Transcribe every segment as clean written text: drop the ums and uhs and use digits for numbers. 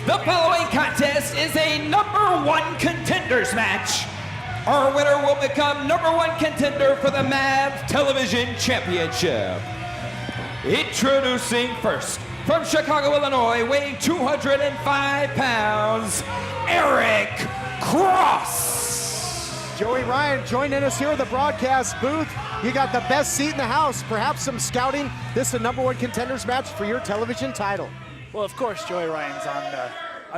The following contest is a #1 contenders match. Our winner will become #1 contender for the MAV Television Championship. Introducing first, from Chicago, Illinois, weighing 205 pounds, Erick Cross. Joey Ryan joining us here at the broadcast booth. You got the best seat in the house, perhaps some scouting. This is a #1 contenders match for your television title. Well, of course, Joey Ryan's on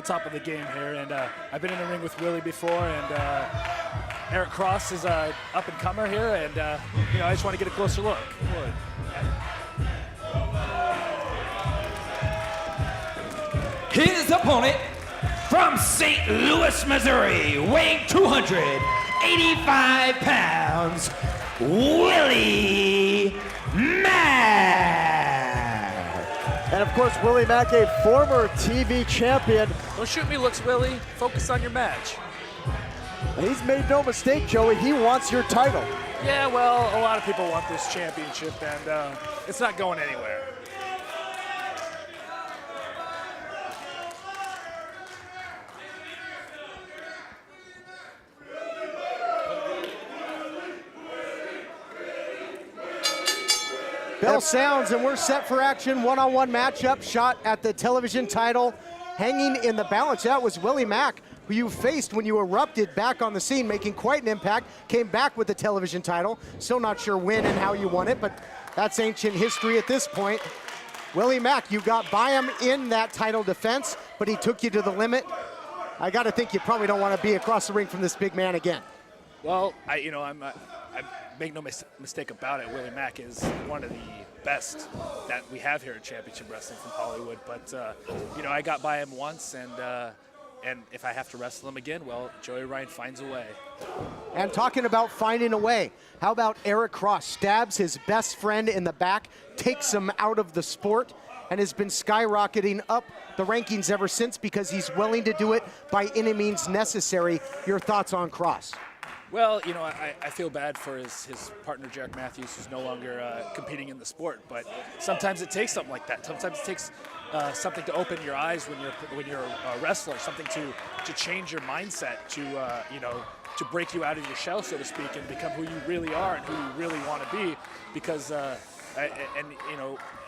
top of the game here, and I've been in the ring with Willie before, and Erick Cross is a up-and-comer here, and I just want to get a closer look. His opponent, from St. Louis, Missouri, weighing 285 pounds, Willie Mack. And of course, Willie Mack, a former TV champion. Don't shoot me looks, Willie. Focus on your match. And he's made no mistake, Joey. He wants your title. Yeah, well, a lot of people want this championship, and it's not going anywhere. Bell sounds and we're set for action. One-on-one matchup, shot at the television title. Hanging in the balance, that was Willie Mack, who you faced when you erupted back on the scene, making quite an impact. Came back with the television title. Still not sure when and how you won it, but that's ancient history at this point. Willie Mack, you got by him in that title defense, but he took you to the limit. I got to think you probably don't want to be across the ring from this big man again. Well, I make no mistake about it. Willie Mack is one of the best that we have here at Championship Wrestling from Hollywood. But I got by him once, and if I have to wrestle him again, well, Joey Ryan finds a way. And talking about finding a way, how about Erick Cross stabs his best friend in the back, takes him out of the sport, and has been skyrocketing up the rankings ever since because he's willing to do it by any means necessary. Your thoughts on Cross? Well, I feel bad for his partner, Jack Matthews, who's no longer competing in the sport. But sometimes it takes something like that. Sometimes it takes something to open your eyes when you're a wrestler, something to change your mindset, to break you out of your shell, so to speak, and become who you really are and who you really want to be. Because and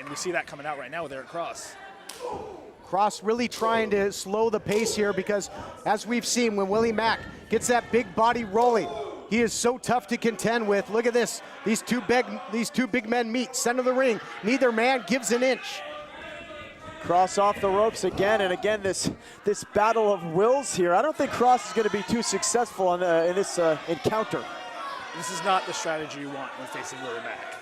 we see that coming out right now with Erick Cross. Cross really trying to slow the pace here because, as we've seen, when Willie Mack gets that big body rolling, he is so tough to contend with. Look at this. These two big men meet, center of the ring. Neither man gives an inch. Cross off the ropes again, and again, this battle of wills here. I don't think Cross is going to be too successful in this encounter. This is not the strategy you want when facing Willie Mack.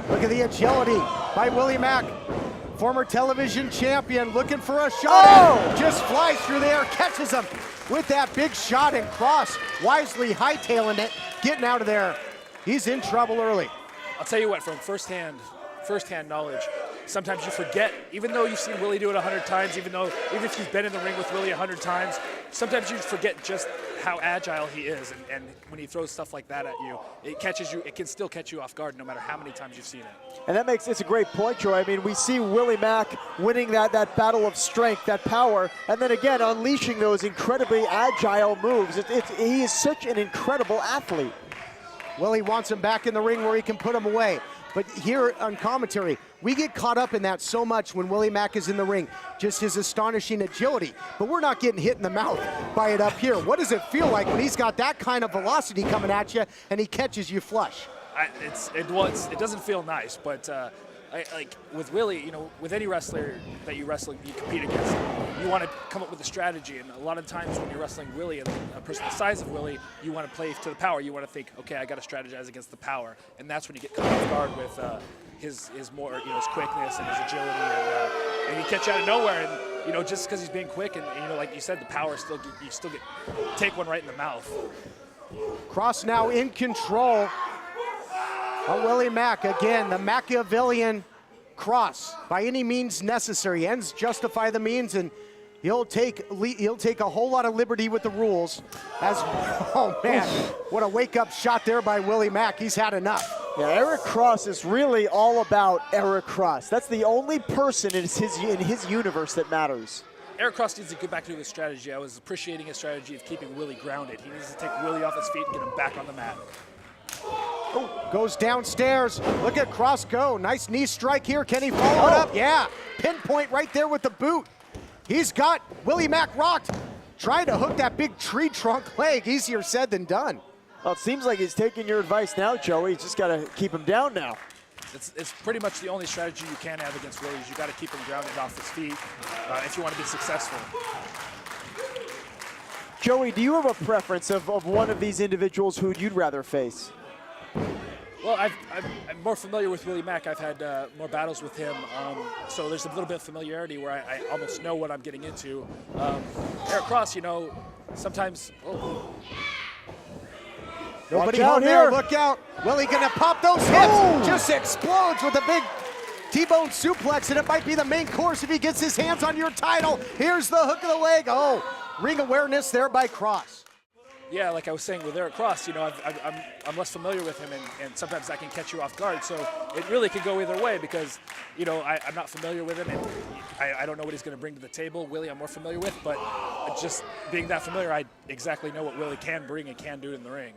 Look at the agility by Willie Mack, former television champion, looking for a shot. Oh! Just flies through the air, catches him with that big shot, and Cross wisely hightailing it, getting out of there. He's in trouble early. I'll tell you what, from firsthand knowledge, sometimes you forget, even though you've seen Willie do it 100 times, even if you've been in the ring with Willie 100 times, sometimes you forget just how agile he is, and when he throws stuff like that at you, it can still catch you off guard no matter how many times you've seen it. And it's a great point, Joe. I mean, we see Willie Mack winning that battle of strength, that power, and then again unleashing those incredibly agile moves. He is such an incredible athlete. Willie wants him back in the ring where he can put him away. But here on commentary, we get caught up in that so much when Willie Mack is in the ring, just his astonishing agility. But we're not getting hit in the mouth by it up here. What does it feel like when he's got that kind of velocity coming at you and he catches you flush? It doesn't feel nice, but like with Willie, with any wrestler that you compete against, you want to come up with a strategy. And a lot of times when you're wrestling Willie, and a person the size of Willie, you want to play to the power. You want to think, okay, I got to strategize against the power, and that's when you get caught off guard with his his quickness and his agility, and he catch you out of nowhere. And just because he's being quick, and like you said, the power take one right in the mouth. Cross now in control. Willie Mack, again, the Machiavellian Cross, by any means necessary. Ends justify the means, and he'll take a whole lot of liberty with the rules. Oh man, what a wake-up shot there by Willie Mack. He's had enough. Yeah, Erick Cross is really all about Erick Cross. That's the only person in his universe that matters. Erick Cross needs to get back to his strategy. I was appreciating his strategy of keeping Willie grounded. He needs to take Willie off his feet and get him back on the mat. Oh, goes downstairs. Look at Cross go. Nice knee strike here. Can he follow it up? Yeah, pinpoint right there with the boot. He's got Willie Mack rocked. Trying to hook that big tree trunk leg. Easier said than done. Well, it seems like he's taking your advice now, Joey. He's just got to keep him down now. It's pretty much the only strategy you can have against Willie is you got to keep him grounded off his feet if you want to be successful. Joey, do you have a preference of one of these individuals who you'd rather face? Well, I'm more familiar with Willie Mack. I've had more battles with him, so there's a little bit of familiarity where I almost know what I'm getting into. Erick Cross, you know, sometimes. Oh. Nobody Watch out out there. here. Look out. Willie gonna pop those hips. Just explodes with a big T-bone suplex, and it might be the main course if he gets his hands on your title. Here's the hook of the leg. Oh, ring awareness there by Cross. Yeah, like I was saying with Erick Cross, you know, I'm less familiar with him, and sometimes I can catch you off guard. So it really could go either way because, you know, I'm not familiar with him, and I don't know what he's going to bring to the table. Willie, I'm more familiar with, but just being that familiar, I exactly know what Willie can bring and can do in the ring.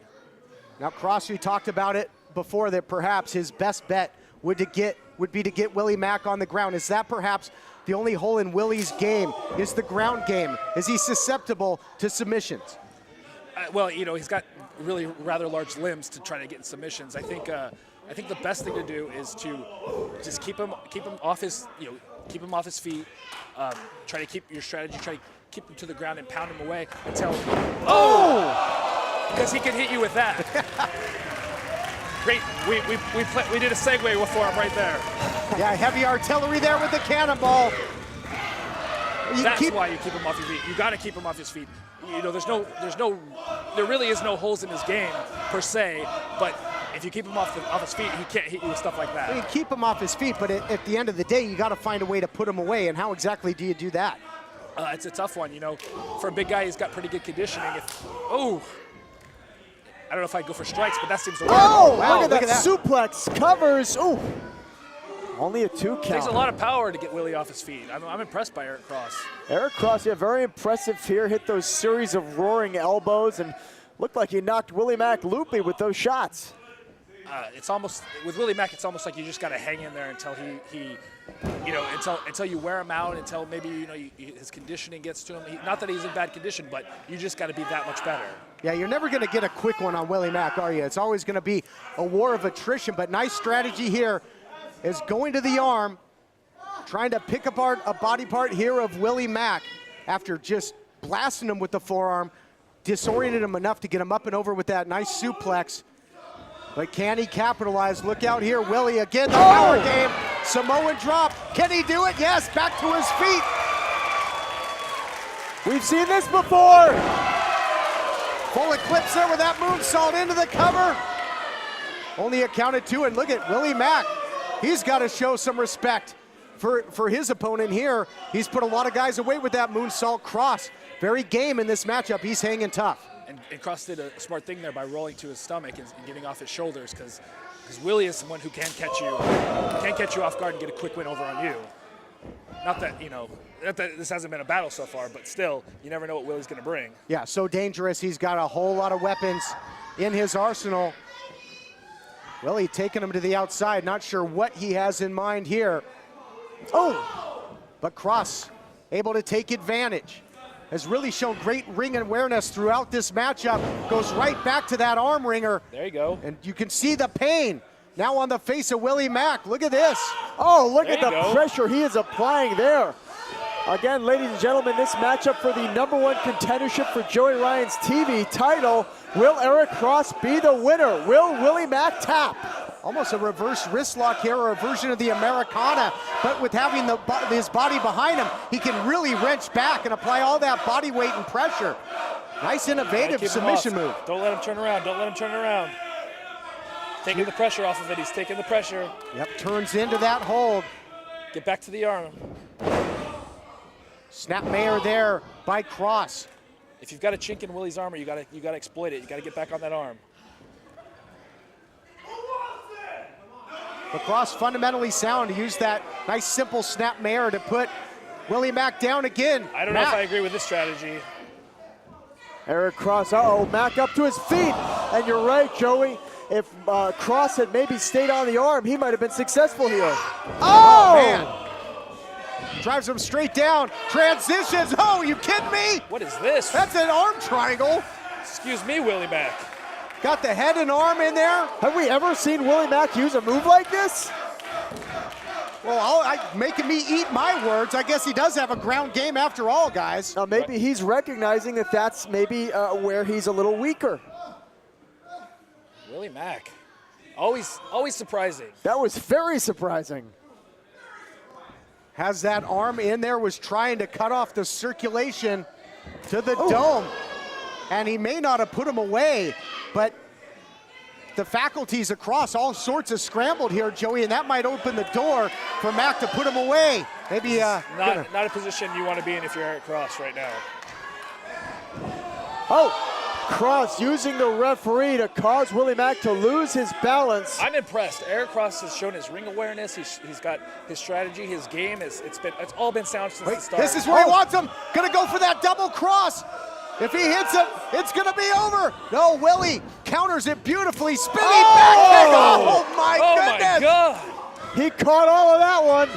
Now, Cross, we talked about it before that perhaps his best bet would be to get Willie Mack on the ground. Is that perhaps the only hole in Willie's game? Is the ground game? Is he susceptible to submissions? Well, you know, he's got really rather large limbs to try to get in submissions. I think the best thing to do is to just keep him off his, you know, keep him off his feet. Try to keep your strategy. Try to keep him to the ground and pound him away until. Oh! Because he can hit you with that. Great. We did a segue for him right there. Yeah, heavy artillery there with the cannonball. That's why you keep him off your feet. You got to keep him off his feet. You know, there really is no holes in his game per se. But if you keep him off his feet, he can't hit you with stuff like that. You keep him off his feet, but at the end of the day, you got to find a way to put him away. And how exactly do you do that? It's a tough one. You know, for a big guy, he's got pretty good conditioning. I don't know if I'd go for strikes, but that seems to work. Oh, wow, look at that suplex, covers. Ooh, only a 2 count. It takes a lot of power to get Willie off his feet. I'm impressed by Erick Cross. Erick Cross, yeah, very impressive here. Hit those series of roaring elbows and looked like he knocked Willie Mack loopy with those shots. It's almost, with Willie Mack, it's almost like you just got to hang in there until he you know, until you wear him out, until maybe, you know, his conditioning gets to him. Not that he's in bad condition, but you just got to be that much better. Yeah, you're never going to get a quick one on Willie Mack, are you? It's always going to be a war of attrition, but nice strategy here is going to the arm, trying to pick apart a body part here of Willie Mack after just blasting him with the forearm, disoriented him enough to get him up and over with that nice suplex. But can he capitalize? Look out here, Willie again, the power game. Samoan drop. Can he do it? Yes, back to his feet. We've seen this before. Full eclipse there with that moonsault into the cover. Only a count of 2, and look at Willie Mack. He's got to show some respect for his opponent here. He's put a lot of guys away with that moonsault. Cross, very game in this matchup. He's hanging tough. And Cross did a smart thing there by rolling to his stomach and getting off his shoulders, because Willie is someone who can catch you off guard and get a quick win over on you. Not that, you know, not that this hasn't been a battle so far, but still, you never know what Willie's going to bring. Yeah, so dangerous. He's got a whole lot of weapons in his arsenal. Willie taking him to the outside. Not sure what he has in mind here. Oh, but Cross able to take advantage. Has really shown great ring awareness throughout this matchup. Goes right back to that arm wringer. There you go. And you can see the pain now on the face of Willie Mack. Look at this. Oh, look at the pressure he is applying there. Again, ladies and gentlemen, this matchup for the #1 contendership for Joey Ryan's TV title. Will Erick Cross be the winner? Will Willie Mack tap? Almost a reverse wrist lock here, or a version of the Americana, but with having his body behind him, he can really wrench back and apply all that body weight and pressure. Nice innovative submission move. Don't let him turn around. Don't let him turn around. Taking the pressure off of it. He's taking the pressure. Yep, turns into that hold. Get back to the arm. Snapmare there by Cross. If you've got a chink in Willie's armor, you gotta exploit it. You gotta get back on that arm. Lacrosse fundamentally sound to use that nice simple snap mare to put Willie Mack down again. I don't know if I agree with this strategy. Erick Cross, Mack up to his feet. And you're right, Joey. If Cross had maybe stayed on the arm, he might have been successful here. Oh, man. Drives him straight down. Transitions. Oh, you kidding me? What is this? That's an arm triangle. Excuse me, Willie Mack. Got the head and arm in there. Have we ever seen Willie Mack use a move like this? Well, making me eat my words. I guess he does have a ground game after all, guys. Now maybe he's recognizing that that's maybe where he's a little weaker. Willie Mack, always surprising. That was very surprising. Has that arm in there, was trying to cut off the circulation to the dome. And he may not have put him away, but the faculties across all sorts of scrambled here, Joey, and that might open the door for Mack to put him away. Maybe not a position you want to be in if you're Erick Cross right now. Cross using the referee to cause Willie Mack to lose his balance. I'm impressed. Erick Cross has shown his ring awareness. He's got his strategy, his game. It's all been sound since the start. This is where he wants him. Gonna go for that double cross. If he hits him, it's gonna be over. No, Willie counters it beautifully. Spinning back kick. Oh my goodness. My God. He caught all of that one.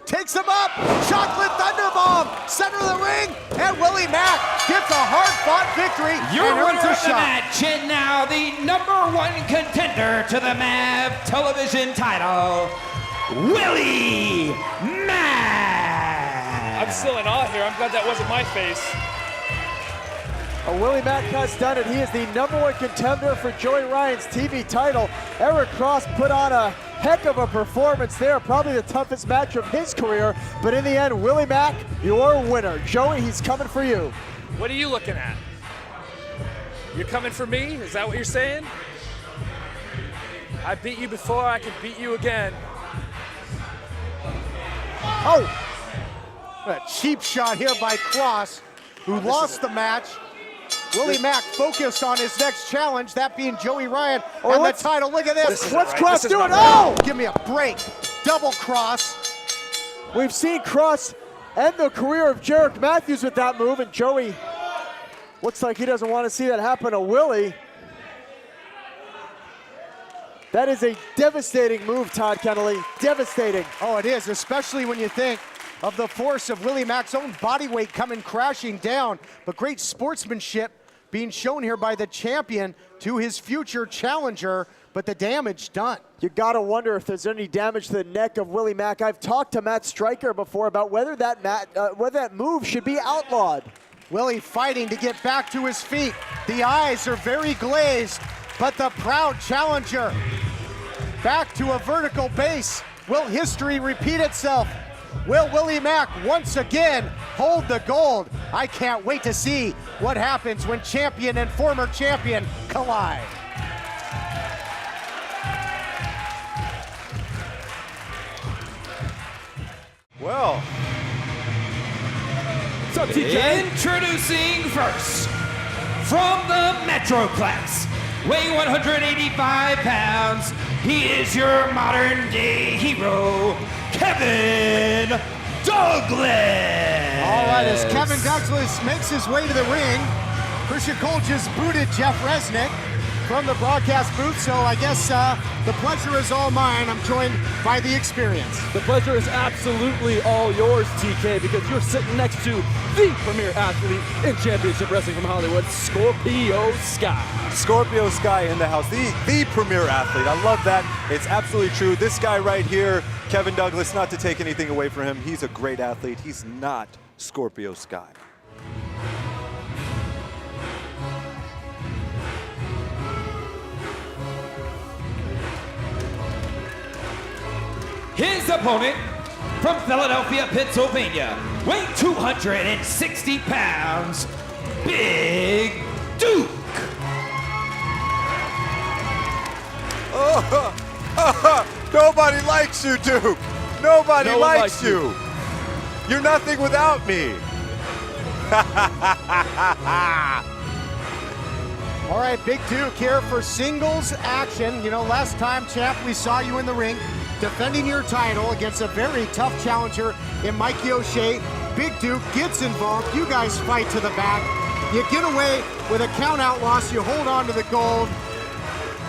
Takes him up. Chocolate Thunderbomb. Center of the ring. And Willie Mack gets a hard-fought victory. Your and earns winner a of the shot. match, and now the #1 contender to the MAV television title, Willie Mack. I'm still in awe here. I'm glad that wasn't my face. Willie Mack has done it. He is the #1 contender for Joey Ryan's TV title. Erick Cross put on a heck of a performance there, probably the toughest match of his career, but in the end, Willie Mack, your winner. Joey, he's coming for you. What are you looking at? You're coming for me? Is that what you're saying? I beat you before, I can beat you again. Oh, a cheap shot here by Cross, who lost the match. Willie Mack focused on his next challenge, that being Joey Ryan and the title. Look at this. What's Cross doing? Give me a break. Double cross. We've seen Cross end the career of Jarek Matthews with that move, and Joey looks like he doesn't want to see that happen to Willie. That is a devastating move, Todd Kennelly. Devastating. Oh, it is, especially when you think of the force of Willie Mack's own body weight coming crashing down. But great sportsmanship being shown here by the champion to his future challenger, but the damage done. You gotta wonder if there's any damage to the neck of Willie Mack. I've talked to Matt Stryker before about whether that move should be outlawed. Willie fighting to get back to his feet. The eyes are very glazed, but the proud challenger back to a vertical base. Will history repeat itself? Will Willie Mack once again hold the gold? I can't wait to see what happens when champion and former champion collide. Well, what's up, TK? Introducing first, from the Metroplex, weighing 185 pounds, he is your modern day hero, Kevin Douglas. All right, as Kevin Douglas makes his way to the ring, Christian Cole just booted Jeff Resnick from the broadcast booth, so I guess the pleasure is all mine. I'm joined by the experience. The pleasure is absolutely all yours, TK, because you're sitting next to the premier athlete in championship wrestling from Hollywood, Scorpio Sky. Scorpio Sky in the house, the premier athlete. I love that. It's absolutely true. This guy right here, Kevin Douglas, not to take anything away from him, he's a great athlete. He's not Scorpio Sky. His opponent, from Philadelphia, Pennsylvania, weighing 260 pounds, Big Duke. Nobody likes you, Duke. Nobody No one likes likes you. You're nothing without me. All right, Big Duke here for singles action. You know, last time, champ, we saw you in the ring defending your title against a very tough challenger in Mikey O'Shea. Big Duke gets involved. You guys fight to the back. You get away with a count-out loss. You hold on to the gold.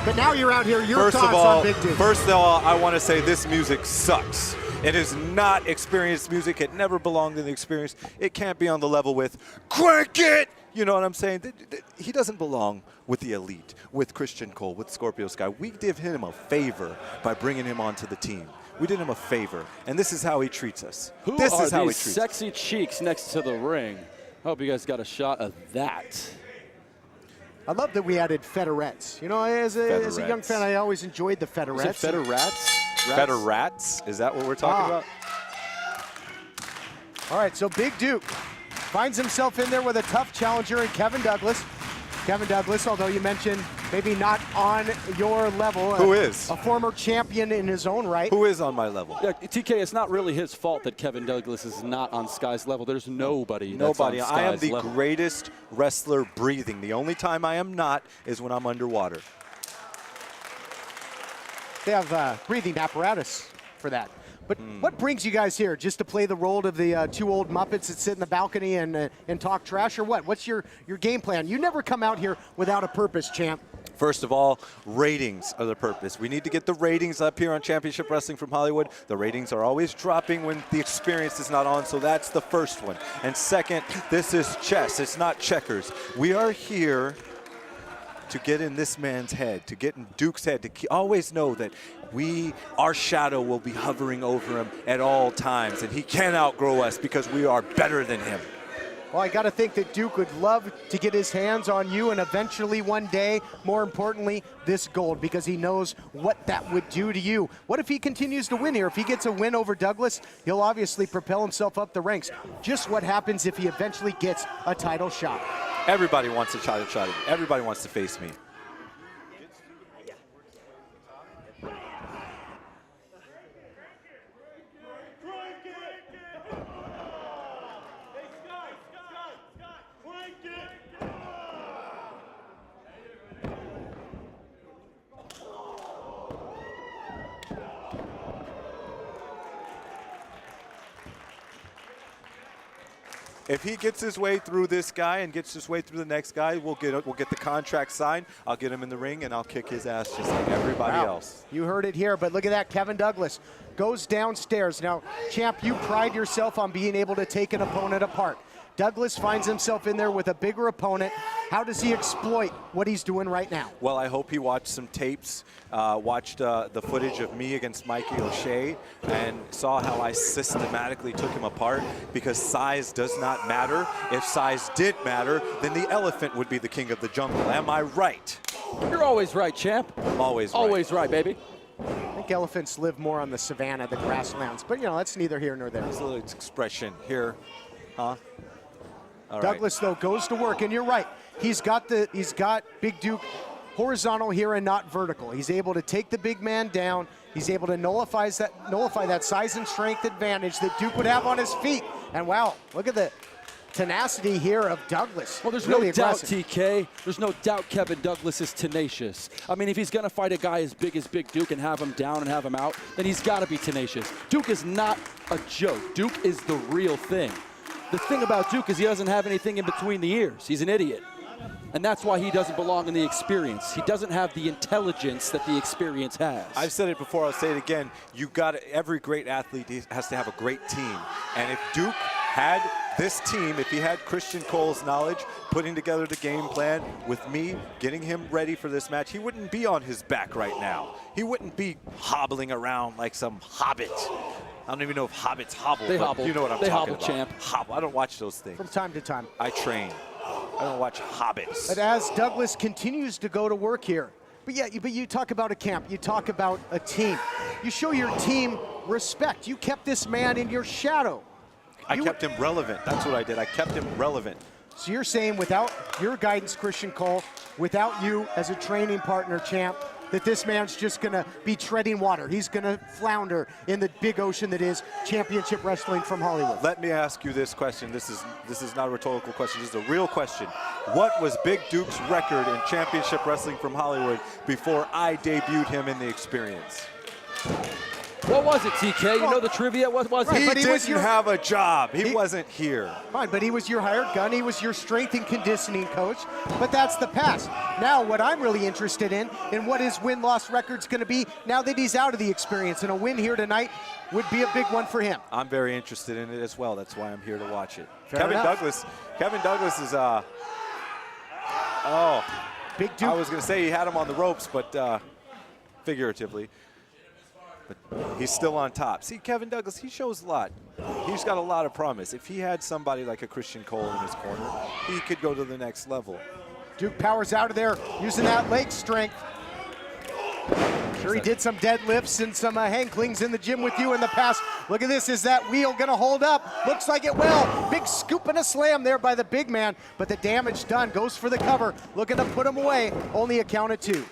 But now you're out here. Your thoughts on Big Duke. First of all, I want to say this music sucks. It is not experienced music. It never belonged in the experience. It can't be on the level with Crank It! You know what I'm saying? He doesn't belong with the elite, with Christian Cole, with Scorpio Sky. We did him a favor by bringing him onto the team. We did him a favor, and this is how he treats us. Who this are is how these he treats sexy cheeks next to the ring? I hope you guys got a shot of that. I love that we added fedorettes. You know, as a young fan, I always enjoyed the fedorettes. Is it federats? Federats? Is that what we're talking about? All right, so Big Duke finds himself in there with a tough challenger in Kevin Douglas. Kevin Douglas, although you mentioned maybe not on your level. Who is? A former champion in his own right. Who is on my level? Yeah, TK, it's not really his fault that Kevin Douglas is not on Sky's level. There's nobody that's on Sky's I am the level. greatest wrestler breathing. The only time I am not is when I'm underwater. They have breathing apparatus for that. But what brings you guys here? Just to play the role of the two old Muppets that sit in the balcony and talk trash, or what? What's your game plan? You never come out here without a purpose, champ. First of all, ratings are the purpose. We need to get the ratings up here on Championship Wrestling from Hollywood. The ratings are always dropping when the experience is not on, so that's the first one. And second, this is chess. It's not checkers. We are here to get in this man's head, to get in Duke's head, to always know that our shadow will be hovering over him at all times, and he can't outgrow us because we are better than him. Well, I got to think that Duke would love to get his hands on you and eventually one day, more importantly, this gold, because he knows what that would do to you. What if he continues to win here? If he gets a win over Douglas, he'll obviously propel himself up the ranks. Just what happens if he eventually gets a title shot? Everybody wants a title shot. Everybody wants to face me. If he gets his way through this guy and gets his way through the next guy, we'll get the contract signed. I'll get him in the ring, and I'll kick his ass just like everybody else. You heard it here, but look at that. Kevin Douglas goes downstairs. Now, champ, you pride yourself on being able to take an opponent apart. Douglas finds himself in there with a bigger opponent. How does he exploit what he's doing right now? Well, I hope he watched some tapes, watched the footage of me against Mikey O'Shea, and saw how I systematically took him apart, because size does not matter. If size did matter, then the elephant would be the king of the jungle. Am I right? You're always right, champ. Always right. Always right, baby. I think elephants live more on the savanna, the grasslands, but you know, that's neither here nor there. There's a little expression here, huh? All Douglas, though, goes to work, and you're right. He's got Big Duke horizontal here and not vertical. He's able to take the big man down. He's able to nullify that size and strength advantage that Duke would have on his feet. And wow, look at the tenacity here of Douglas. Well, there's really no doubt, aggressive. TK. There's no doubt Kevin Douglas is tenacious. I mean, if he's going to fight a guy as big Duke and have him down and have him out, then he's got to be tenacious. Duke is not a joke. Duke is the real thing. The thing about Duke is he doesn't have anything in between the ears. He's an idiot. And that's why he doesn't belong in the experience. He doesn't have the intelligence that the experience has. I've said it before, I'll say it again. Every great athlete has to have a great team. And if Duke had this team, if he had Christian Cole's knowledge, putting together the game plan with me, getting him ready for this match, he wouldn't be on his back right now. He wouldn't be hobbling around like some hobbit. I don't even know if hobbits hobble, They but hobble. you know what I'm They talking hobble, about. champ. Hobble. I don't watch those things. From time to time. I train. I don't watch hobbits. But as Douglas continues to go to work here, but you talk about a camp, you talk about a team. You show your team respect. You kept this man in your shadow. I kept him relevant. That's what I did. I kept him relevant. So you're saying without your guidance, Christian Cole, without you as a training partner, champ, that this man's just going to be treading water. He's going to flounder in the big ocean that is championship wrestling from Hollywood. Let me ask you this question. This is not a rhetorical question. This is a real question. What was Big Duke's record in championship wrestling from Hollywood before I debuted him in the experience? What was it, TK? You know the trivia? What was Right, it? but He didn't have a job. He wasn't here. Fine, but he was your hired gun. He was your strength and conditioning coach. But that's the past. Now, what I'm really interested in what his win-loss record's going to be now that he's out of the experience. And a win here tonight would be a big one for him. I'm very interested in it as well. That's why I'm here to watch it. Fair Kevin enough. Douglas is Big Duke. I was going to say he had him on the ropes, but figuratively. But he's still on top. See, Kevin Douglas, he shows a lot. He's got a lot of promise. If he had somebody like a Christian Cole in his corner, he could go to the next level. Duke powers out of there using that leg strength. Sure, he did some deadlifts and some hang clings in the gym with you in the past. Look at this. Is that wheel going to hold up? Looks like it will. Big scoop and a slam there by the big man, but the damage done. Goes for the cover. Looking to put him away. Only a count of 2.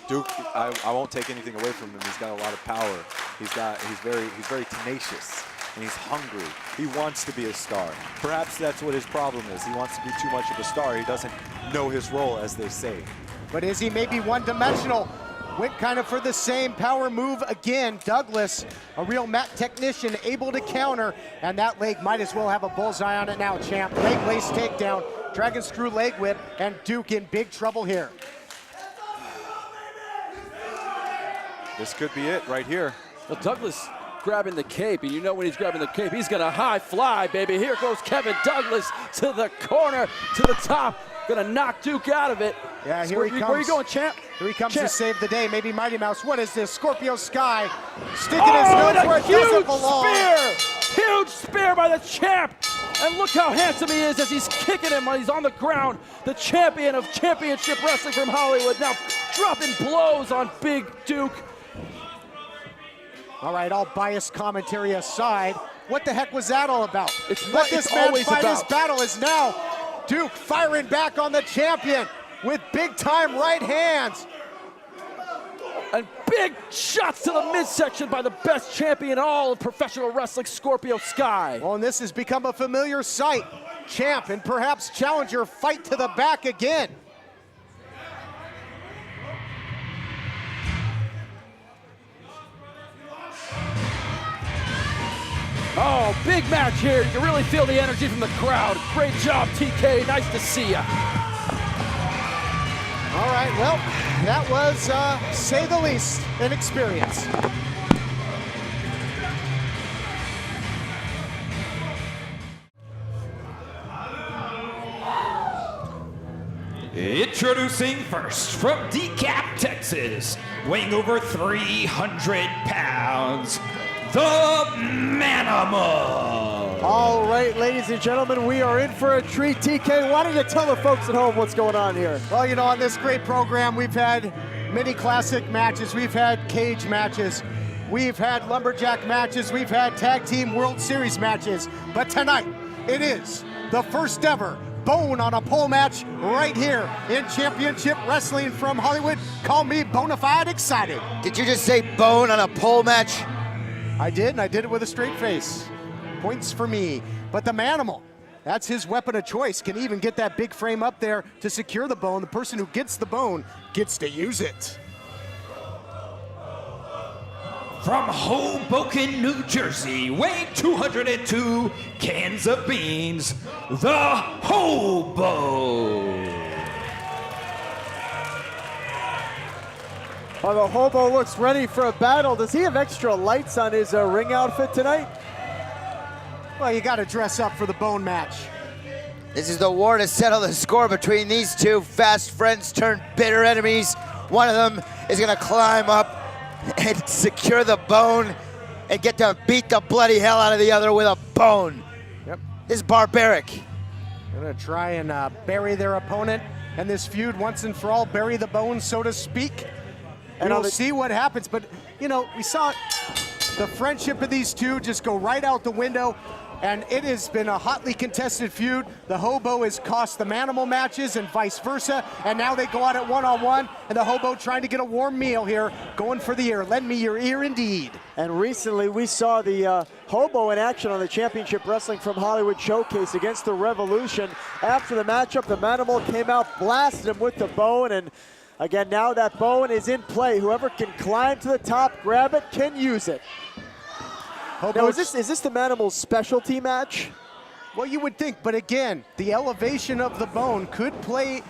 Duke, I won't take anything away from him. He's got a lot of power. He's very tenacious, and he's hungry. He wants to be a star. Perhaps that's what his problem is. He wants to be too much of a star. He doesn't know his role, as they say. But is he maybe one-dimensional? Went kind of for the same power move again. Douglas, a real mat technician, able to counter, and that leg might as well have a bullseye on it now, champ. Leg lace takedown, dragon screw leg whip, and Duke in big trouble here. This could be it right here. Well, Douglas grabbing the cape, and you know when he's grabbing the cape, he's gonna high fly, baby. Here goes Kevin Douglas to the corner, to the top, gonna knock Duke out of it. Yeah, here he comes. Where are you going, champ? Here he comes to Champ. save the day. Maybe Mighty Mouse. What is this? Scorpio Sky sticking his nose and where a it doesn't huge belong. spear! Huge spear by the champ! And look how handsome he is as he's kicking him while he's on the ground. The champion of championship wrestling from Hollywood, now dropping blows on Big Duke. All right, all biased commentary aside, what the heck was that all about? It's Let what this it's man always fight his about. battle is now Duke firing back on the champion with big-time right hands. And big shots to the midsection by the best champion in all of professional wrestling, Scorpio Sky. Oh, and this has become a familiar sight. Champ and perhaps challenger fight to the back again. Oh, big match here. You can really feel the energy from the crowd. Great job, TK. Nice to see ya. All right, well, that was, say the least, an experience. Introducing first from DeKalb, Texas, weighing over 300 pounds, the Manimal. All right, ladies and gentlemen, we are in for a treat. TK, why don't you tell the folks at home what's going on here? Well, you know, on this great program, we've had many classic matches. We've had cage matches. We've had lumberjack matches. We've had tag team World Series matches. But tonight, it is the first ever bone on a pole match right here in championship wrestling from Hollywood. Call me bona fide excited. Did you just say bone on a pole match? I did, and I did it with a straight face. Points for me. But the Manimal, that's his weapon of choice. Can even get that big frame up there to secure the bone. The person who gets the bone gets to use it. From Hoboken, New Jersey, weighing 202 cans of beans, the Hobo. Oh, the hobo looks ready for a battle. Does he have extra lights on his ring outfit tonight? Well, you got to dress up for the bone match. This is the war to settle the score between these two fast friends turned bitter enemies. One of them is gonna climb up and secure the bone and get to beat the bloody hell out of the other with a bone. Yep. This is barbaric. Gonna try and bury their opponent and this feud once and for all, bury the bone, so to speak. And we'll see what happens. But, you know, we saw The friendship of these two just go right out the window. And it has been a hotly contested feud. The Hobo has cost the Manimal matches and vice versa. And now they go out at one-on-one, and the Hobo trying to get a warm meal here, going for the ear. Lend me your ear indeed. And recently we saw the Hobo in action on the Championship Wrestling from Hollywood Showcase against the Revolution. After the matchup, the Manimal came out, blasted him with the bone, and again, now that bone is in play. Whoever can climb to the top, grab it, can use it. Now, is this the Manimal's specialty match? Well, you would think, but again, the elevation of the bone could play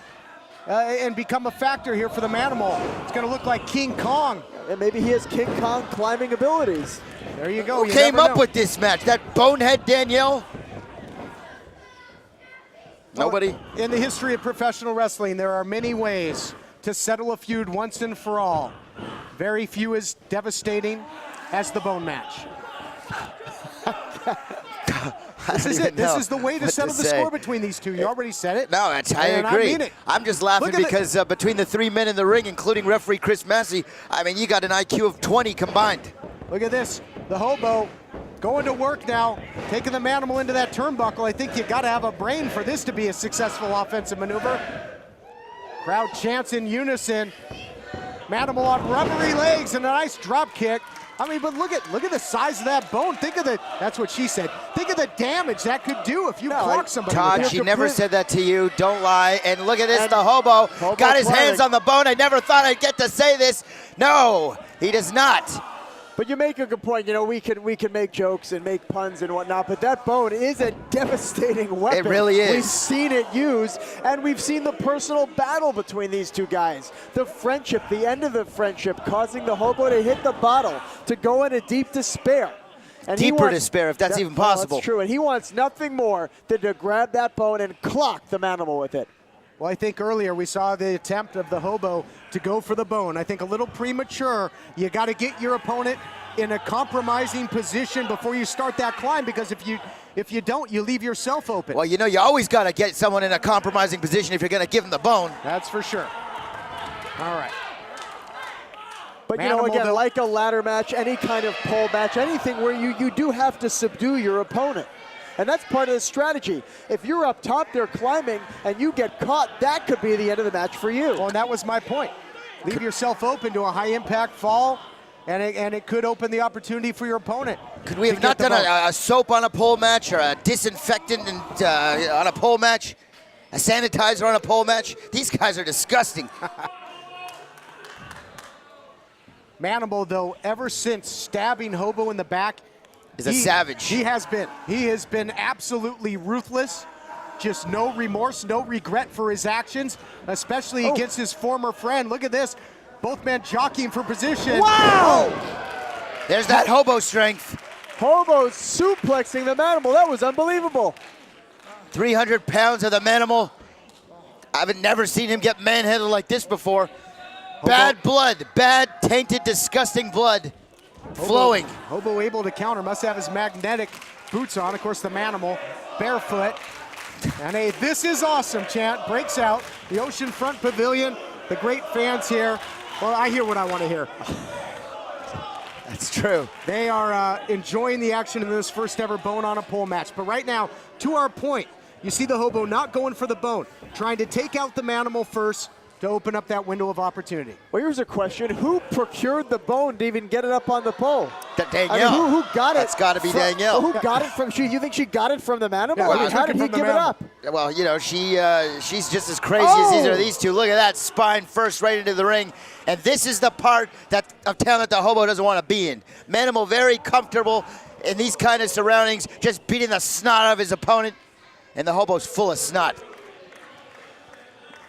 and become a factor here for the Manimal. It's going to look like King Kong. And maybe he has King Kong climbing abilities. There you go. Who came up with this match? That bonehead Danielle? Nobody? In the history of professional wrestling, there are many ways to settle a feud once and for all. Very few as devastating as the bone match. This is it. This is the way to settle the score between these two. You already said it. No, I agree. I mean it. I'm just laughing because between the three men in the ring, including referee Chris Massey, I mean, you got an IQ of 20 combined. Look at this. The Hobo going to work now, taking the Manimal into that turnbuckle. I think you got to have a brain for this to be a successful offensive maneuver. Crowd chants in unison. Manimal on rubbery legs and a nice drop kick. I mean, but look at the size of that bone. Think of that's what she said. Think of the damage that could do if you clock somebody. Todd, she never said that to you. Don't lie. And look at this, the Hobo got his hands on the bone. I never thought I'd get to say this. No, he does not. But you make a good point. You know, we can make jokes and make puns and whatnot, but that bone is a devastating weapon. It really is. We've seen it used, and we've seen the personal battle between these two guys. The friendship, the end of the friendship, causing the Hobo to hit the bottle, to go into deep despair. And deeper despair, if that's even possible. That's true, and he wants nothing more than to grab that bone and clock the Manimal with it. Well, I think earlier we saw the attempt of the Hobo to go for the bone. I think a little premature. You got to get your opponent in a compromising position before you start that climb, because if you don't, you leave yourself open. Well, you know, you always got to get someone in a compromising position if you're going to give them the bone. That's for sure. All right. But you know, again, like a ladder match, any kind of pole match, anything where you do have to subdue your opponent. And that's part of the strategy. If you're up top there climbing and you get caught, that could be the end of the match for you. Well, and that was my point. Leave yourself open to a high-impact fall, and it could open the opportunity for your opponent. Could we have not done a soap on a pole match, or a disinfectant on a pole match? A sanitizer on a pole match? These guys are disgusting. Manimal, though, ever since stabbing Hobo in the back, is a savage. He has been absolutely ruthless. Just no remorse, no regret for his actions, especially against his former friend. Look at this. Both men jockeying for position. Wow! There's that Hobo strength. Hobo suplexing the Manimal. That was unbelievable. 300 pounds of the Manimal. I've never seen him get manhandled like this before. Hobo. Bad blood, bad, tainted, disgusting blood. Flowing. Hobo able to counter, must have his magnetic boots on. Of course, the Manimal barefoot. And a "This is awesome" chant breaks out. The Oceanfront Pavilion, the great fans here. Well, I hear what I want to hear. That's true. They are enjoying the action in this first ever bone on a pole match. But right now, to our point, you see the Hobo not going for the bone, trying to take out the Manimal first to open up that window of opportunity. Well, here's a question. Who procured the bone to even get it up on the pole? Danielle. I mean, who got it? That's got to be Danielle. Who got it from? You think she got it from the Manimal? Yeah, I mean, how did he give it up? Well, you know, she's just as crazy as either of these two. Look at that, spine first right into the ring. And this is the part of town that the Hobo doesn't want to be in. Manimal very comfortable in these kind of surroundings, just beating the snot out of his opponent. And the Hobo's full of snot.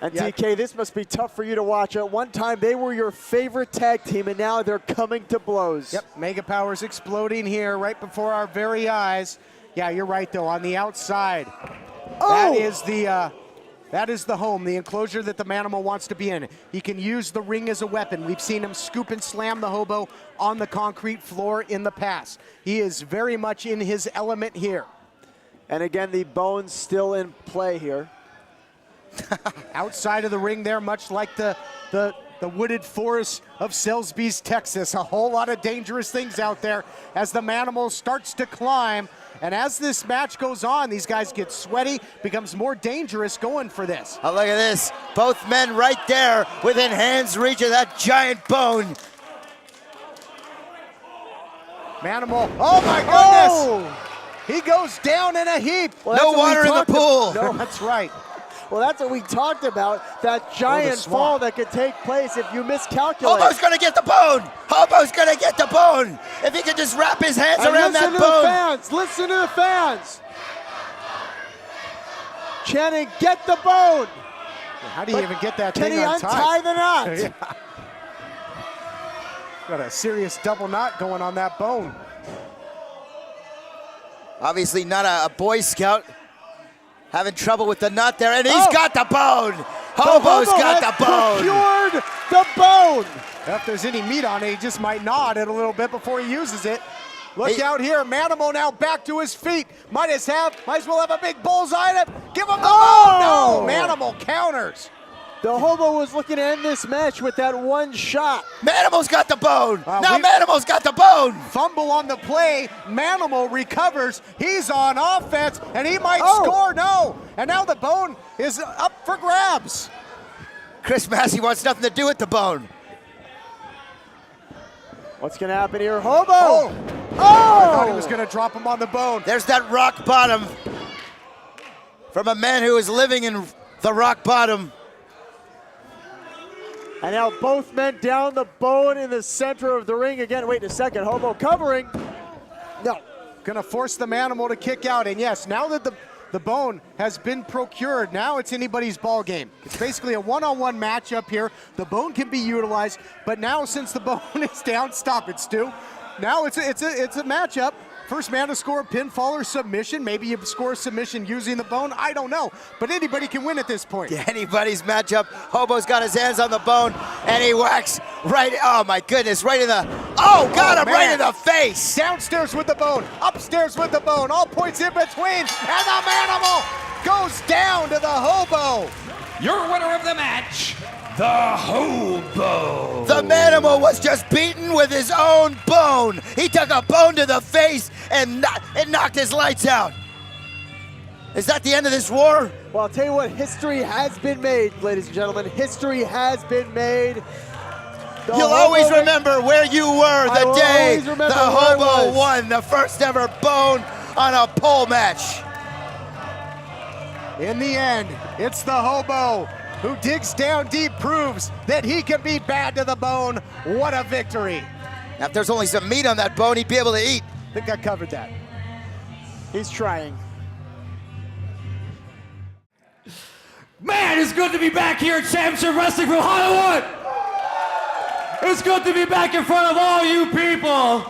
And TK, this must be tough for you to watch. At one time, they were your favorite tag team, and now they're coming to blows. Yep, Mega Powers exploding here right before our very eyes. Yeah, you're right, though, on the outside. That is the home, the enclosure that the Manimal wants to be in. He can use the ring as a weapon. We've seen him scoop and slam the Hobo on the concrete floor in the past. He is very much in his element here. And again, the bone's still in play here. Outside of the ring there, much like the the wooded forests of Salisbury, Texas. A whole lot of dangerous things out there as the Manimal starts to climb. And as this match goes on, these guys get sweaty, becomes more dangerous going for this. Oh, look at this. Both men right there within hand's reach of that giant bone. Manimal, oh my goodness! He goes down in a heap. Well, no water in the pool. No, that's right. Well, that's what we talked about, that giant fall that could take place if you miscalculate. Hobo's gonna get the bone! Hobo's gonna get the bone! If he could just wrap his hands around that bone! Listen to the fans! Channing, get the bone! How do you even get that thing untied? Can he untie the knot? Yeah. Got a serious double knot going on that bone. Obviously not a Boy Scout. Having trouble with the knot there, and he's got the bone! Hobo's got the bone! Procured the bone! If there's any meat on it, he just might gnaw it a little bit before he uses it. Look out here, Manimal now back to his feet. Might as well have a big bullseye on it. Give him the bone! No, Manimal counters. The Hobo was looking to end this match with that one shot. Manimal's got the bone! Now Manimal's got the bone! Fumble on the play, Manimal recovers, he's on offense, and he might score, no! And now the bone is up for grabs. Chris Massey wants nothing to do with the bone. What's gonna happen here, Hobo? I thought he was gonna drop him on the bone. There's that rock bottom from a man who is living in the rock bottom. And now both men down the bone in the center of the ring again. Wait a second, Hobo covering. No. Gonna force the Manimal to kick out. And yes, now that the bone has been procured, now it's anybody's ball game. It's basically a one-on-one matchup here. The bone can be utilized, but now since the bone is down, stop it, Stu. Now it's a matchup. First man to score a pinfall or submission. Maybe you score a submission using the bone. I don't know. But anybody can win at this point. Yeah, anybody's matchup. Hobo's got his hands on the bone, and he whacks right, oh my goodness, right in the, got him right in the face. Downstairs with the bone, upstairs with the bone, all points in between, and the Manimal goes down to the Hobo. Your winner of the match, the Hobo. The Manimal was just beaten with his own bone. He took a bone to the face and it knocked his lights out. Is that the end of this war? Well, I'll tell you what, history has been made, ladies and gentlemen. History has been made. You'll always remember where you were the day the Hobo won the first ever bone on a pole match. In the end, it's the Hobo who digs down deep, proves that he can be bad to the bone. What a victory. Now, if there's only some meat on that bone, he'd be able to eat. I think I covered that. He's trying. Man, it's good to be back here at Championship Wrestling from Hollywood. It's good to be back in front of all you people.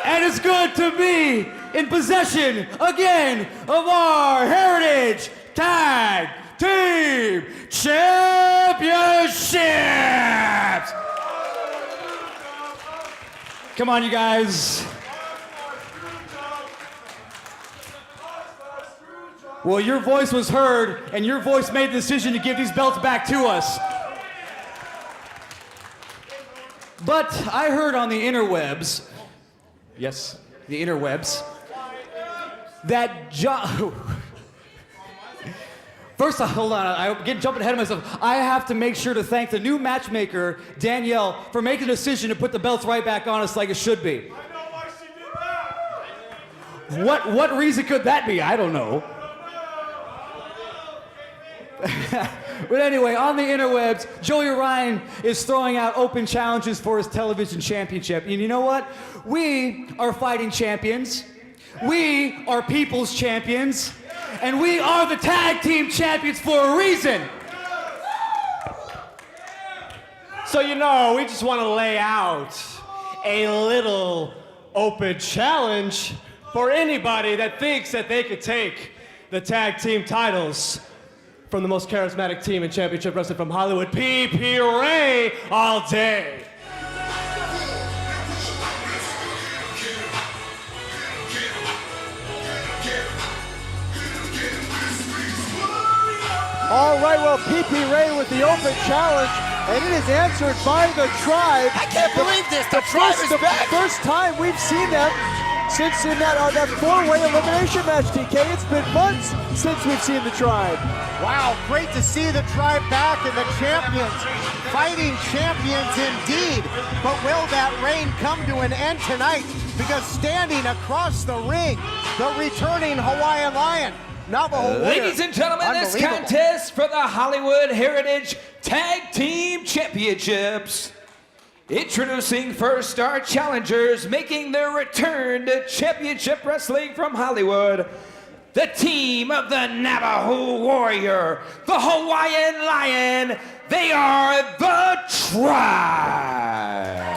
And it's good to be in possession again of our Heritage Tag Team Championships. Come on, you guys. Well, your voice was heard, and your voice made the decision to give these belts back to us. But I heard on the interwebs, yes, the interwebs, that John... First, hold on, I'm jumping ahead of myself. I have to make sure to thank the new matchmaker, Danielle, for making the decision to put the belts right back on us like it should be. I know why she did that. What reason could that be? I don't know. But anyway, on the interwebs, Joey Ryan is throwing out open challenges for his television championship. And you know what? We are fighting champions. We are people's champions. And we are the tag team champions for a reason. So, you know, we just want to lay out a little open challenge for anybody that thinks that they could take the tag team titles from the most charismatic team in Championship Wrestling from Hollywood, PPRay, all day. All right, well, PPRay with the open challenge. And it is answered by the Tribe. I can't believe this. The Tribe is back. First time we've seen them since in that four-way elimination match, TK. It's been months since we've seen the Tribe. Wow, great to see the Tribe back and the champions, fighting champions indeed. But will that reign come to an end tonight? Because standing across the ring, the returning Hawaiian Lion, Navajo Warrior. Ladies and gentlemen, this contest for the Hollywood Heritage Tag Team Championships. Introducing first our challengers making their return to Championship Wrestling from Hollywood. The team of the Navajo Warrior, the Hawaiian Lion, they are the Tribe.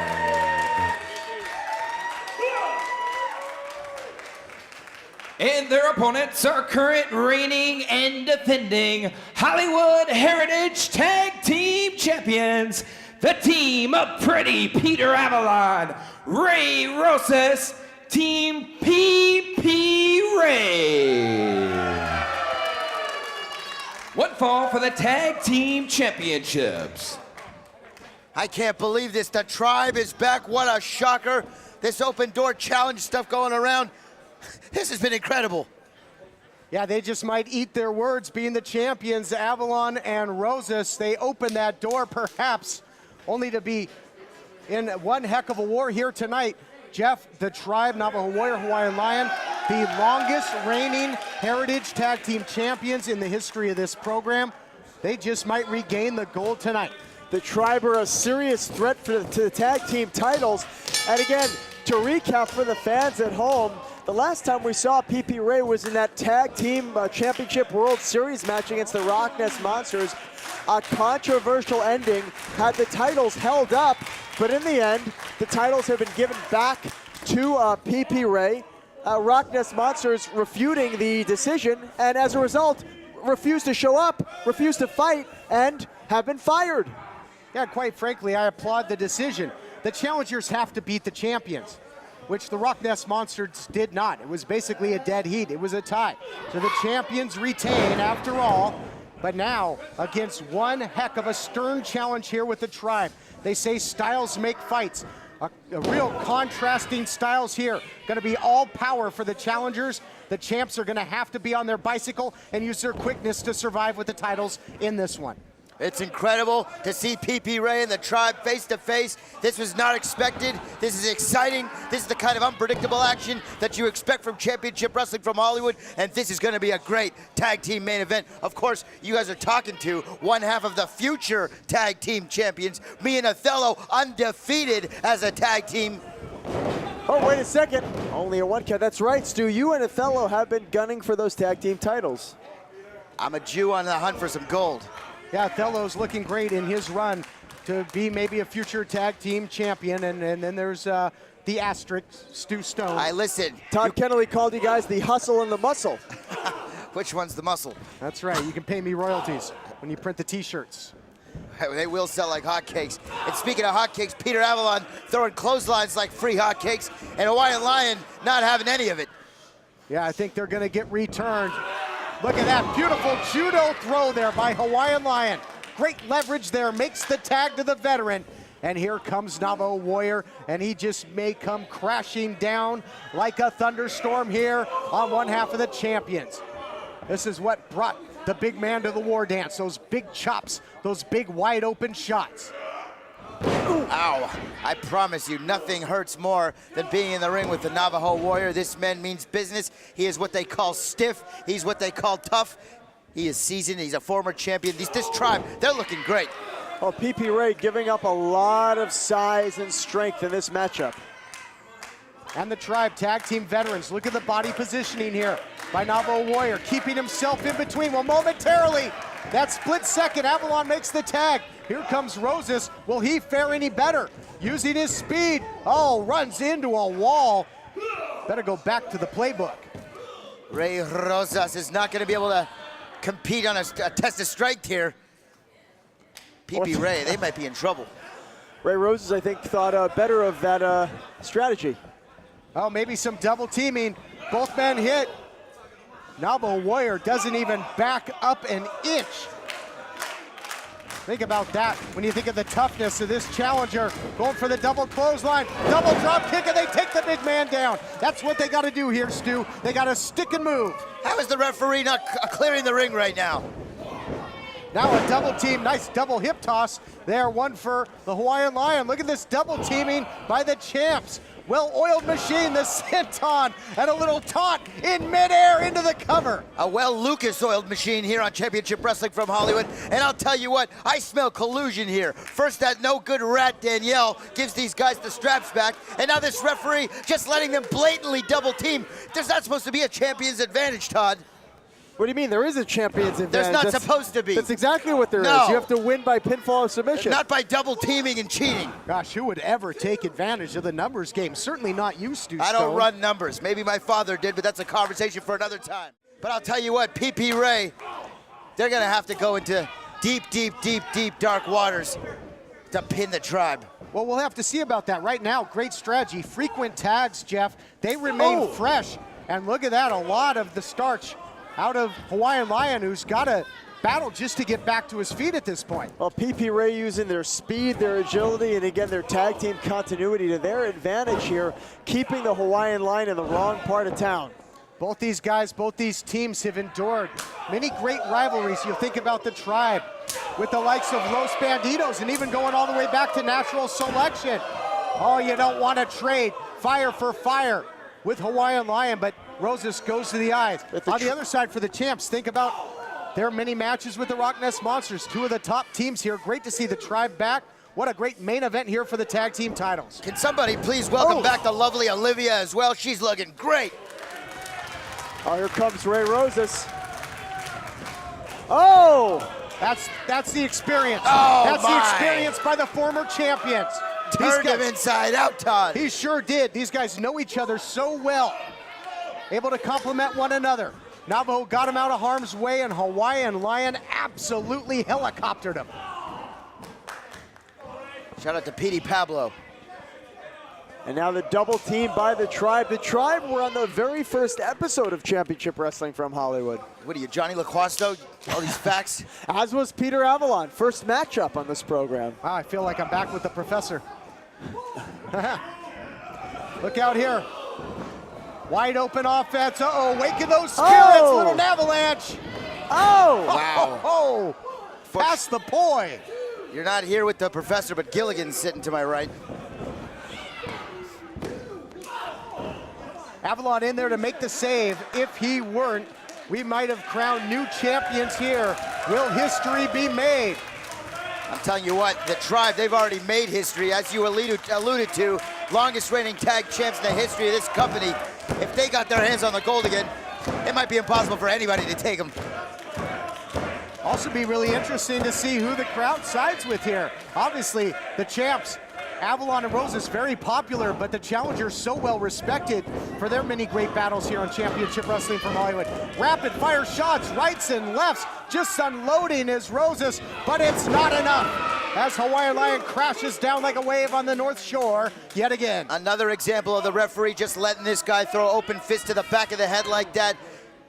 And their opponents are current reigning and defending Hollywood Heritage Tag Team Champions, the team of Pretty Peter Avalon, Ray Rosas, Team PPRay. One fall for the Tag Team Championships. I can't believe this. The Tribe is back. What a shocker. This open door challenge stuff going around. This has been incredible. Yeah, they just might eat their words being the champions. Avalon and Rosas, they opened that door perhaps only to be in one heck of a war here tonight. Jeff, the Tribe, Navajo Warrior, Hawaiian Lion, the longest reigning Heritage Tag Team Champions in the history of this program. They just might regain the gold tonight. The Tribe are a serious threat to the tag team titles. And again, to recap for the fans at home, the last time we saw PPRay was in that Tag Team Championship World Series match against the Rock Nest Monsters. A controversial ending had the titles held up, but in the end, the titles have been given back to PPRay. Rock Nest Monsters refuting the decision, and as a result, refused to show up, refused to fight, and have been fired. Yeah, quite frankly, I applaud the decision. The challengers have to beat the champions, which the Rock Nest Monsters did not. It was basically a dead heat. It was a tie. So the champions retain after all, but now against one heck of a stern challenge here with the Tribe. They say styles make fights. A real contrasting styles here. Going to be all power for the challengers. The champs are going to have to be on their bicycle and use their quickness to survive with the titles in this one. It's incredible to see PPRay and the Tribe face to face. This was not expected. This is exciting. This is the kind of unpredictable action that you expect from Championship Wrestling from Hollywood, and this is going to be a great tag team main event. Of course, you guys are talking to one half of the future tag team champions, me and Othello, undefeated as a tag team. Oh, wait a second. Only a one count. That's right, Stu. You and Othello have been gunning for those tag team titles. I'm a Jew on the hunt for some gold. Yeah, Othello's looking great in his run to be maybe a future tag team champion. And then there's the asterisk, Stu Stone. Listen. Todd Kennelly called you guys the hustle and the muscle. Which one's the muscle? That's right. You can pay me royalties when you print the T-shirts. They will sell like hotcakes. And speaking of hotcakes, Peter Avalon throwing clotheslines like free hotcakes, and Hawaiian Lion not having any of it. Yeah, I think they're going to get returned. Look at that beautiful judo throw there by Hawaiian Lion. Great leverage there, makes the tag to the veteran. And here comes Navajo Warrior, and he just may come crashing down like a thunderstorm here on one half of the champions. This is what brought the big man to the war dance, those big chops, those big wide open shots. Ow. I promise you, nothing hurts more than being in the ring with the Navajo Warrior. This man means business. He is what they call stiff. He's what they call tough. He is seasoned. He's a former champion. This Tribe, they're looking great. Well, PPRay giving up a lot of size and strength in this matchup. And the Tribe, tag team veterans. Look at the body positioning here by Navajo Warrior, keeping himself in between. Well, momentarily, that split second, Avalon makes the tag. Here comes Rosas. Will he fare any better? Using his speed. Oh, runs into a wall. Better go back to the playbook. Ray Rosas is not going to be able to compete on a test of strength here. PPRay, they might be in trouble. Ray Rosas, I think, thought better of that strategy. Oh, maybe some double teaming. Both men hit. Navajo Warrior doesn't even back up an inch. Think about that when you think of the toughness of this challenger. Going for the double clothesline, double drop kick, and they take the big man down. That's what they got to do here, Stu. They got to stick and move. How is the referee not clearing the ring right now? Now a double team, nice double hip toss there, one for the Hawaiian Lion. Look at this double teaming by the champs. Well-oiled machine, the senton, and a little taunt in midair into the cover. A well-Lucas-oiled machine here on Championship Wrestling from Hollywood. And I'll tell you what, I smell collusion here. First, that no-good rat Danielle gives these guys the straps back, and now this referee just letting them blatantly double team. There's not supposed to be a champion's advantage, Todd. What do you mean? There is a champion's advantage. There's not supposed to be. That's exactly what there is. You have to win by pinfall or submission. Not by double teaming and cheating. Gosh, who would ever take advantage of the numbers game? Certainly not you, Stu I don't Stone. run numbers. Maybe my father did, but that's a conversation for another time. But I'll tell you what, PPRay, they're going to have to go into deep, deep, deep, deep dark waters to pin the tribe. Well, we'll have to see about that. Right now, great strategy. Frequent tags, Jeff. They remain fresh. And look at that, a lot of the starch out of Hawaiian Lion, who's got to battle just to get back to his feet at this point. Well, PPRay using their speed, their agility, and again, their tag team continuity to their advantage here, keeping the Hawaiian Lion in the wrong part of town. Both these guys, both these teams have endured many great rivalries. You'll think about the tribe with the likes of Los Banditos and even going all the way back to natural selection. Oh, you don't want to trade fire for fire with Hawaiian Lion, but Rosas goes to the eyes. On the other side for the champs, think about their many matches with the Rock Nest Monsters, two of the top teams here. Great to see the tribe back. What a great main event here for the tag team titles. Can somebody please welcome back the lovely Olivia as well? She's looking great. Oh, here comes Ray Rosas. Oh! That's the experience. Oh, that's the experience by the former champions. Turned him inside out, Todd. He sure did. These guys know each other so well. Able to complement one another. Navajo got him out of harm's way, and Hawaiian Lion absolutely helicoptered him. Shout out to Petey Pablo. And now the double team by the tribe. The tribe were on the very first episode of Championship Wrestling from Hollywood. What are you, Johnny LaQuasto? All these facts? As was Peter Avalon. First matchup on this program. Wow, I feel like I'm back with the professor. Look out here. Wide open offense. Uh-oh, waking those spirits. Little avalanche. Oh! Wow. Oh, past the poi. You're not here with the professor, but Gilligan's sitting to my right. Avalon in there to make the save. If he weren't, we might have crowned new champions here. Will history be made? I'm telling you what, the tribe, they've already made history. As you alluded to, longest reigning tag champs in the history of this company. If they got their hands on the gold again, it might be impossible for anybody to take them. Also be really interesting to see who the crowd sides with here. Obviously, the champs, Avalon and Rosas, very popular, but the challengers so well respected for their many great battles here on Championship Wrestling from Hollywood. Rapid fire shots, rights and lefts, just unloading is Rosas, but it's not enough as Hawaiian Lion crashes down like a wave on the North Shore yet again. Another example of the referee just letting this guy throw open fist to the back of the head like that.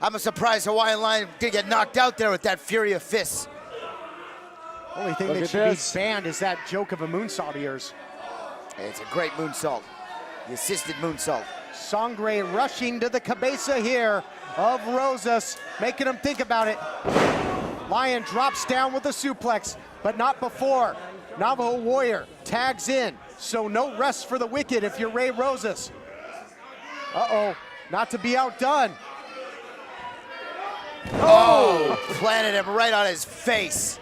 I'm surprised Hawaiian Lion didn't get knocked out there with that fury of fists. Only thing that should be banned is that joke of a moonsault of yours. It's a great moonsault, the assisted moonsault. Sangre rushing to the cabeza here of Rosas, making him think about it. Lion drops down with a suplex, but not before. Navajo Warrior tags in, so no rest for the wicked if you're Ray Rosas. Uh-oh, not to be outdone. Oh, planted him right on his face.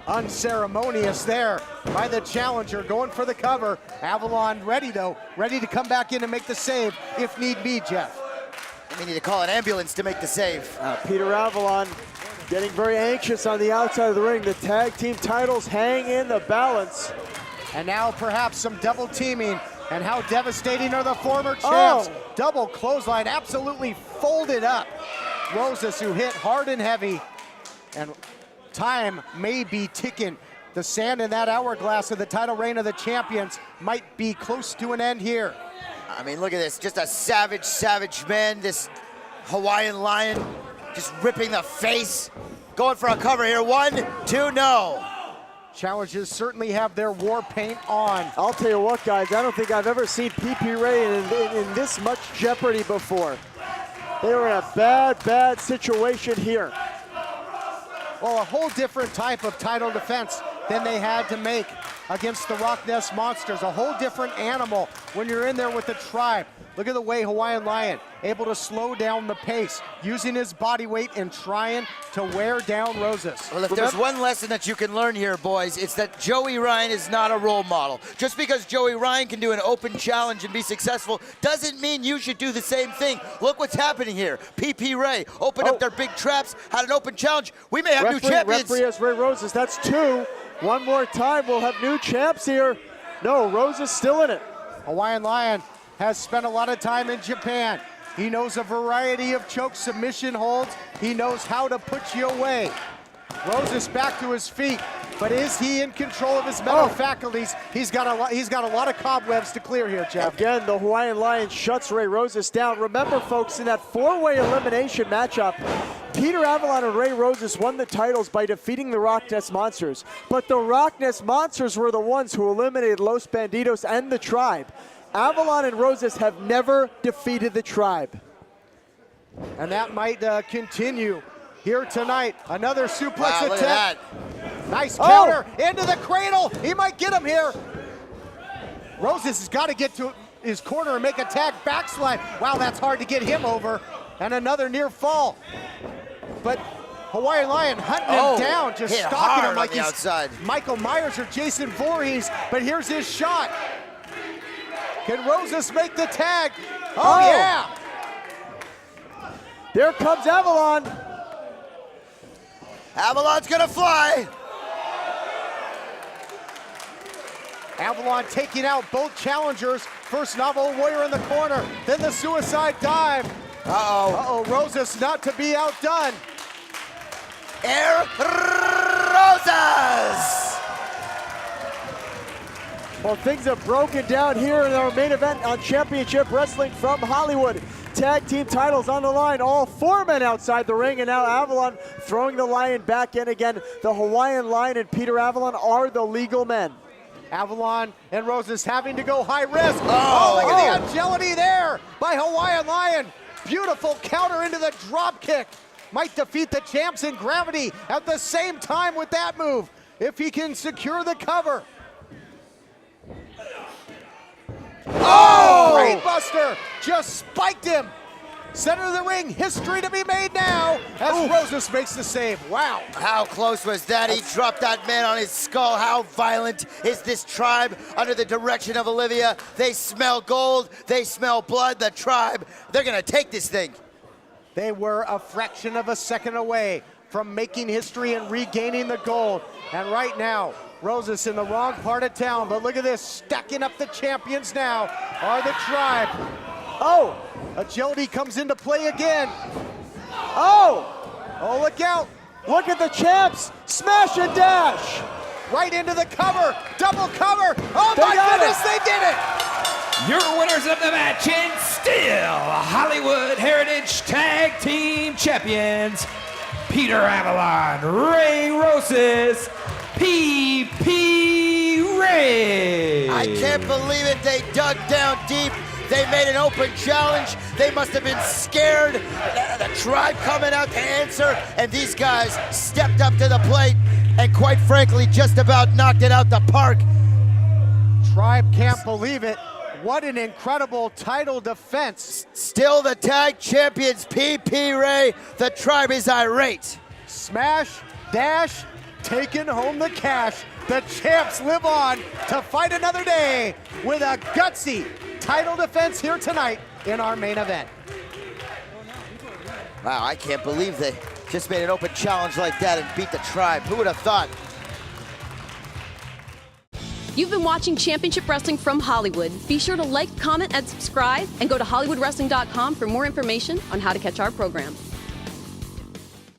Unceremonious there by the challenger, going for the cover. Avalon ready though, ready to come back in and make the save if need be, Jeff. We need to call an ambulance to make the save. Peter Avalon getting very anxious on the outside of the ring. The tag team titles hang in the balance. And now perhaps some double teaming. And how devastating are the former champs. Double clothesline, absolutely folded up. Rosas, who hit hard and heavy, and time may be ticking. The sand in that hourglass of the title reign of the champions might be close to an end here. I mean, look at this, just a savage, savage man. This Hawaiian Lion just ripping the face. Going for a cover here, 1, 2, no. Challengers certainly have their war paint on. I'll tell you what, guys, I don't think I've ever seen PPRay in this much jeopardy before. They were in a bad situation here. Well, a whole different type of title defense than they had to make against the Rock Nest Monsters. A whole different animal when you're in there with the Tribe. Look at the way Hawaiian Lion able to slow down the pace, using his body weight and trying to wear down Roses. Well, if there's one lesson that you can learn here, boys, it's that Joey Ryan is not a role model. Just because Joey Ryan can do an open challenge and be successful doesn't mean you should do the same thing. Look what's happening here. PPRay opened up their big traps, had an open challenge. We may have new champions. Referee has Ray Roses. That's 2. One more time, we'll have new champs here. No, Roses still in it. Hawaiian Lion has spent a lot of time in Japan. He knows a variety of choke submission holds. He knows how to put you away. Roses back to his feet, but is he in control of his mental faculties? He's got a lot of cobwebs to clear here, Jeff. Again, the Hawaiian Lion shuts Ray Roses down. Remember, folks, in that 4-way elimination matchup, Peter Avalon and Ray Roses won the titles by defeating the Rock Nest Monsters. But the Rock Nest Monsters were the ones who eliminated Los Bandidos and the Tribe. Avalon and Roses have never defeated the Tribe. And that might continue here tonight. Another suplex Look at attempt. that. Nice counter into the cradle. He might get him here. Roses has got to get to his corner and make a tag backslide. Wow, that's hard to get him over. And another near fall. But Hawaiian Lion hunting him down, just hit stalking hard him like on the he's outside. Michael Myers or Jason Voorhees. But here's his shot. Can Roses make the tag? Oh, yeah. There comes Avalon. Avalon's gonna fly. Avalon taking out both challengers. First Navajo Warrior in the corner, then the suicide dive. Uh-oh, Roses not to be outdone. Erick Roses. Well, things have broken down here in our main event on Championship Wrestling from Hollywood. Tag team titles on the line, all 4 men outside the ring, and now Avalon throwing the Lion back in again. The Hawaiian Lion and Peter Avalon are the legal men. Avalon and Roses having to go high risk. Oh, look at the agility there by Hawaiian Lion. Beautiful counter into the drop kick. Might defeat the champs in gravity at the same time with that move, if he can secure the cover. Oh! Brain buster just spiked him. Center of the ring, history to be made now as Roses makes the save. Wow. How close was that? He dropped that man on his skull. How violent is this Tribe under the direction of Olivia? They smell gold. They smell blood. The Tribe, they're going to take this thing. They were a fraction of a second away from making history and regaining the gold. And right now, Roses in the wrong part of town, but look at this, stacking up the champions now are the Tribe. Oh, agility comes into play again. Oh, look out. Look at the champs, smash and dash. Right into the cover, double cover. Oh my goodness, they did it. Your winners of the match and still Hollywood Heritage Tag Team Champions, Peter Avalon, Ray Roses, PPRay. I can't believe it. They dug down deep. They made an open challenge. They must have been scared. The Tribe coming out to answer, and these guys stepped up to the plate and quite frankly just about knocked it out the park. Tribe can't believe it. What an incredible title defense. Still the tag champions, PPRay. The Tribe is irate. Smash, dash, taking home the cash. The champs live on to fight another day with a gutsy title defense here tonight in our main event. Wow, I can't believe they just made an open challenge like that and beat the Tribe. Who would have thought? You've been watching Championship Wrestling from Hollywood. Be sure to like, comment, and subscribe, and go to HollywoodWrestling.com for more information on how to catch our program.